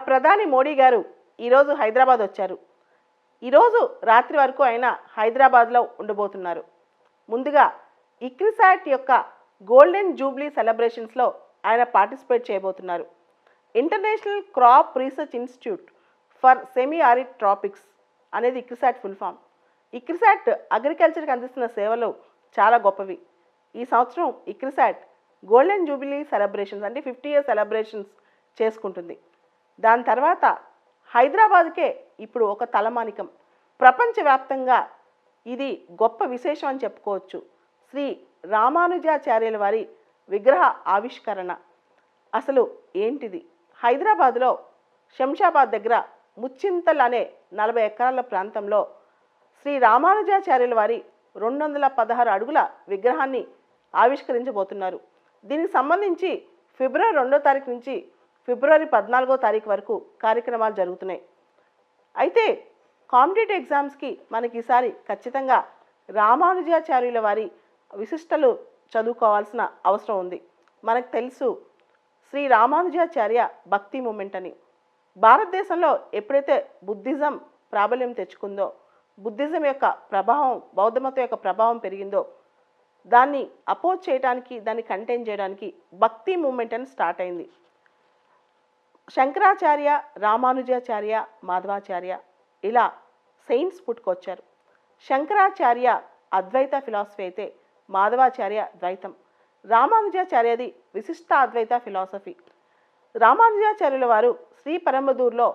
ప్రధాని మోడీ గారు ఈరోజు హైదరాబాద్ వచ్చారు. ఈరోజు రాత్రి వరకు ఆయన హైదరాబాద్లో ఉండబోతున్నారు. ముందుగా ఇక్రిసాట్ యొక్క గోల్డెన్ జూబ్లీ సెలబ్రేషన్స్లో ఆయన పార్టిసిపేట్ చేయబోతున్నారు. International crop research institute for semi arid tropics అనేది ఇక్రిసాట్ ఫుల్ ఫామ్. ఇక్రిసాట్ అగ్రికల్చర్కి అందిస్తున్న సేవలు చాలా గొప్పవి. ఈ సంవత్సరం ఇక్రిసాట్ గోల్డెన్ జూబ్లీ సెలబ్రేషన్స్ అంటే 50 years సెలబ్రేషన్స్ చేసుకుంటుంది. దాని తర్వాత హైదరాబాద్కే ఇప్పుడు ఒక తలమానికం. ప్రపంచవ్యాప్తంగా ఇది గొప్ప విశేషం అని చెప్పుకోవచ్చు. శ్రీ రామానుజాచార్యుల వారి విగ్రహ ఆవిష్కరణ అసలు ఏంటిది? హైదరాబాద్లో శంషాబాద్ దగ్గర ముచ్చింతల్ అనే 40 ఎకరాల ప్రాంతంలో శ్రీ రామానుజాచార్యుల వారి 216 అడుగుల విగ్రహాన్ని ఆవిష్కరించబోతున్నారు. దీనికి సంబంధించి ఫిబ్రవరి 2వ తారీఖు నుంచి ఫిబ్రవరి 14వ తారీఖు వరకు కార్యక్రమాలు జరుగుతున్నాయి. అయితే కాంపిటేటివ్ ఎగ్జామ్స్కి మనకి ఈసారి ఖచ్చితంగా రామానుజాచార్యుల వారి విశిష్టలు చదువుకోవాల్సిన అవసరం ఉంది. మనకు తెలుసు శ్రీ రామానుజాచార్య భక్తి మూమెంట్ అని. భారతదేశంలో ఎప్పుడైతే బుద్ధిజం ప్రాబల్యం తెచ్చుకుందో, బుద్ధిజం యొక్క ప్రభావం, బౌద్ధ మతం యొక్క ప్రభావం పెరిగిందో, దాన్ని అపోజ్ చేయడానికి, దాన్ని కంటైన్ చేయడానికి భక్తి మూమెంట్ అని స్టార్ట్ అయింది. శంకరాచార్య, రామానుజాచార్య, మాధవాచార్య ఇలా సెయింట్స్ పుట్టుకొచ్చారు. శంకరాచార్య అద్వైత ఫిలాసఫీ అయితే మాధవాచార్య ద్వైతం, రామానుజాచార్యది విశిష్ట అద్వైత ఫిలాసఫీ. రామానుజాచార్యుల వారు శ్రీ పెరంబదూరులో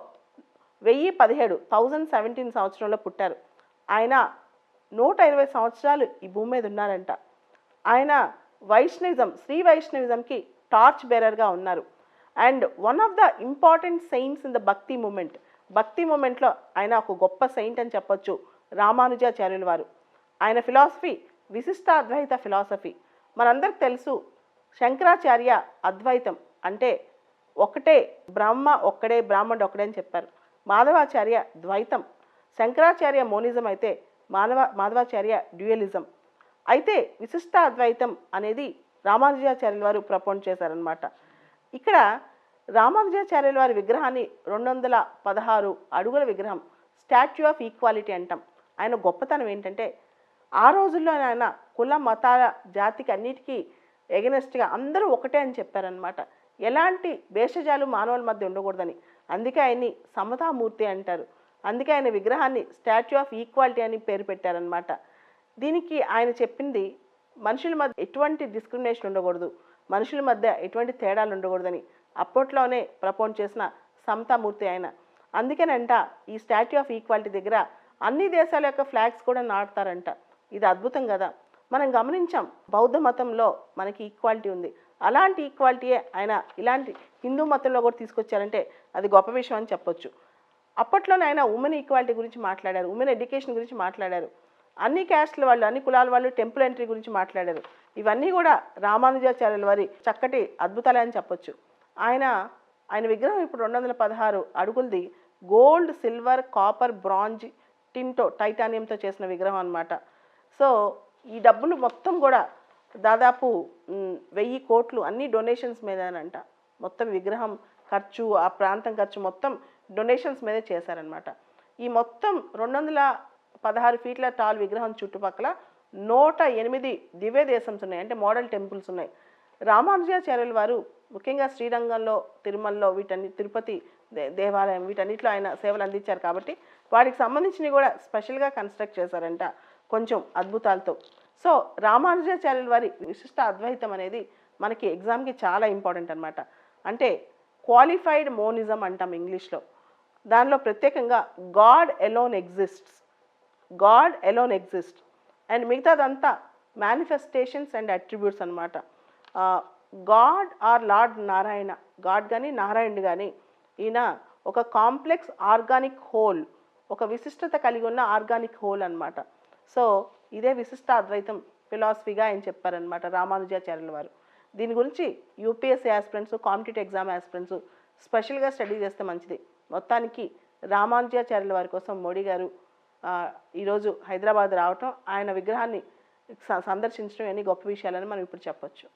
1017 సంవత్సరంలో పుట్టారు. ఆయన 120 సంవత్సరాలు ఈ భూమి మీద ఉన్నారంట. ఆయన వైష్ణవిజం, శ్రీ వైష్ణవిజంకి టార్చ్ బేరర్గా ఉన్నారు. And one of the important saints in the భక్తి మూమెంట్. భక్తి మూమెంట్లో ఆయన ఒక గొప్ప సెయింట్ అని చెప్పొచ్చు రామానుజాచార్యుల వారు. ఆయన ఫిలాసఫీ విశిష్ట అద్వైత ఫిలాసఫీ. మనందరికి తెలుసు శంకరాచార్య అద్వైతం అంటే ఒకటే బ్రహ్మ ఒక్కడే, బ్రాహ్మణుడు ఒక్కడే అని చెప్పారు. మాధవాచార్య ద్వైతం, శంకరాచార్య మోనిజం అయితే మాధవాచార్య డ్యూయలిజం. అయితే విశిష్ట అద్వైతం అనేది రామానుజాచార్యుల వారు ప్రపోజ్ చేశారనమాట. ఇక్కడ రామానుజాచార్యుల వారి విగ్రహాన్ని 216 అడుగుల విగ్రహం, స్టాచ్యూ ఆఫ్ ఈక్వాలిటీ అంటాం. ఆయన గొప్పతనం ఏంటంటే ఆ రోజుల్లో ఆయన కుల మతాల జాతికి అన్నిటికీ ఎగనెస్ట్గా అందరూ ఒకటే అని చెప్పారనమాట. ఎలాంటి భేషజాలు మానవుల మధ్య ఉండకూడదని. అందుకే ఆయన్ని సమతామూర్తి అంటారు. అందుకే ఆయన విగ్రహాన్ని స్టాచ్యూ ఆఫ్ ఈక్వాలిటీ అని పేరు పెట్టారనమాట. దీనికి ఆయన చెప్పింది మనుషుల మధ్య ఎటువంటి డిస్క్రిమినేషన్ ఉండకూడదు, మనుషుల మధ్య ఎటువంటి తేడాలు ఉండకూడదని అప్పట్లోనే ప్రపోజ్ చేసిన సమతామూర్తి ఆయన. అందుకేనంట ఈ స్టాచ్యూ ఆఫ్ ఈక్వాలిటీ దగ్గర అన్ని దేశాల యొక్క ఫ్లాగ్స్ కూడా నాటుతారంట. ఇది అద్భుతం కదా. మనం గమనించాం బౌద్ధ మతంలో మనకి ఈక్వాలిటీ ఉంది. అలాంటి ఈక్వాలిటీయే ఆయన ఇలాంటి హిందూ మతంలో కూడా తీసుకొచ్చారంటే అది గొప్ప విషయం అని చెప్పొచ్చు. అప్పట్లోనే ఆయన ఉమెన్ ఈక్వాలిటీ గురించి మాట్లాడారు, ఉమెన్ ఎడ్యుకేషన్ గురించి మాట్లాడారు, అన్ని క్యాస్ట్ల వాళ్ళు, అన్ని కులాల వాళ్ళు టెంపుల్ ఎంట్రీ గురించి మాట్లాడారు. ఇవన్నీ కూడా రామానుజాచార్యుల వారి చక్కటి అద్భుతాలే అని చెప్పొచ్చు. ఆయన విగ్రహం ఇప్పుడు 216 అడుగులది గోల్డ్, సిల్వర్, కాపర్, బ్రాంజ్, టిన్తో, టైటానియంతో చేసిన విగ్రహం అనమాట. సో ఈ డబ్బులు మొత్తం కూడా దాదాపు 1000 కోట్లు అన్ని డొనేషన్స్ మీదనంట. మొత్తం విగ్రహం ఖర్చు, ఆ ప్రాంతం ఖర్చు మొత్తం డొనేషన్స్ మీదే చేశారనమాట. ఈ మొత్తం 216 ఫీట్ల టాల్ విగ్రహం చుట్టుపక్కల 108 దివ్య దేశంస్ ఉన్నాయి, అంటే మోడల్ టెంపుల్స్ ఉన్నాయి. రామానుజాచార్యుల వారు ముఖ్యంగా శ్రీరంగంలో, తిరుమలలో, తిరుపతి దేవాలయం వీటన్నిటిలో ఆయన సేవలు అందించారు కాబట్టి వాటికి సంబంధించినవి కూడా స్పెషల్గా కన్స్ట్రక్ట్ చేశారంట కొంచెం అద్భుతాలతో. సో రామానుజాచార్యుల వారి విశిష్ట అద్వైతం అనేది మనకి ఎగ్జామ్కి చాలా ఇంపార్టెంట్ అనమాట. అంటే క్వాలిఫైడ్ మోనిజం అంటాం ఇంగ్లీష్లో. దానిలో ప్రత్యేకంగా గాడ్ ఎలోన్ ఎగ్జిస్ట్ అండ్ మిగతాదంతా మేనిఫెస్టేషన్స్ అండ్ అట్రిబ్యూట్స్ అనమాట. God or lord Narayana, God కానీ నారాయణుడు కానీ ఈయన ఒక కాంప్లెక్స్ ఆర్గానిక్ హోల్, ఒక విశిష్టత కలిగి ఉన్న ఆర్గానిక్ హోల్ అనమాట. సో ఇదే విశిష్ట అద్వైతం ఫిలాసఫీగా ఆయన చెప్పారనమాట రామానుజాచార్యుల వారు. దీని గురించి UPSC aspirants, competitive exam aspirants స్పెషల్గా స్టడీ చేస్తే మంచిది. మొత్తానికి రామానుజాచార్యుల వారి కోసం మోడీ గారు ఈరోజు హైదరాబాద్ రావటం, ఆయన విగ్రహాన్ని సందర్శించడం అన్ని గొప్ప విషయాలని మనం ఇప్పుడు చెప్పొచ్చు.